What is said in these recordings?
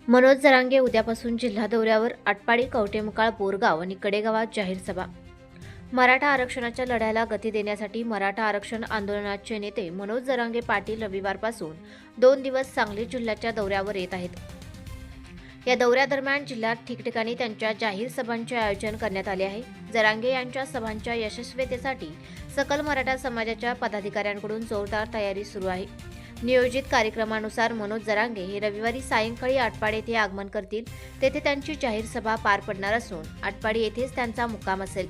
मनोज जरांगे उद्यापासून जिल्हा दौऱ्यावर. आटपाडी, कवठेमहांकाळ, बोरगाव आणि कडेगावात जाहीर सभा. मराठा आरक्षणाच्या लढ्याला गती देण्यासाठी मराठा आरक्षण आंदोलनाचे नेते मनोज जरांगे पाटील रविवारपासून 2 दिवस सांगली जिल्ह्याच्या दौऱ्यावर येत आहेत. या दौऱ्यादरम्यान जिल्ह्यात ठिकठिकाणी त्यांच्या जाहीर सभांचे आयोजन करण्यात आले आहे. जरांगे यांच्या सभांच्या यशस्वीतेसाठी सकल मराठा समाजाच्या पदाधिकाऱ्यांकडून जोरदार तयारी सुरू आहे. नियोजित कार्यक्रमानुसार मनोज जरांगे हे रविवारी सायंकाळी आटपाडी येथे आगमन करतील. तेथे त्यांची जाहीर सभा पार पडणार असून आटपाडी येथेच त्यांचा मुक्काम असेल.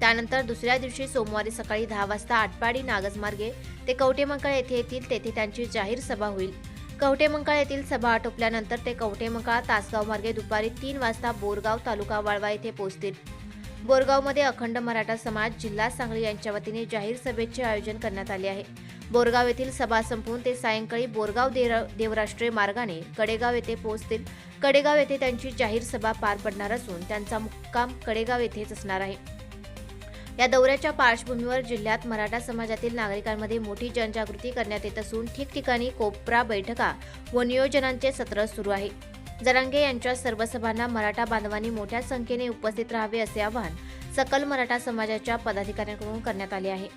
त्यानंतर दुसऱ्या दिवशी सोमवारी सकाळी 10 वाजता आटपाडी नागजमार्गे ते कवठेमहांकाळ येथे येतील. तेथे त्यांची जाहीर सभा होईल. कवठेमहांकाळ येथील सभा आटोपल्यानंतर ते कवठेमहांकाळ तासगाव मार्गे दुपारी 3 वाजता बोरगाव तालुका वाळवा येथे पोहोचतील. बोरगावमध्ये अखंड मराठा समाज जिल्हा सांगली यांच्या वतीने जाहीर सभेचे आयोजन करण्यात आले आहे. बोरगाव येथील सभा संपवून ते सायंकाळी बोरगाव देवराष्ट्रीय मार्गाने कडेगाव येथे पोहोचतील. कडेगाव येथे त्यांची जाहीर सभा पार पडणार असून त्यांचा मुक्काम कडेगाव येथेच असणार आहे. या दौऱ्याच्या पार्श्वभूमीवर जिल्ह्यात मराठा समाजातील नागरिकांमध्ये मोठी जनजागृती करण्यात येत असून ठिकठिकाणी कोपरा बैठका व नियोजनांचे सत्र सुरू आहे. जरांगे यांच्या सर्व सभांना मराठा बांधवांनी मोठ्या संख्येने उपस्थित राहावे असे आवाहन सकल मराठा समाजाच्या पदाधिकाऱ्यांकडून करण्यात आले आहे.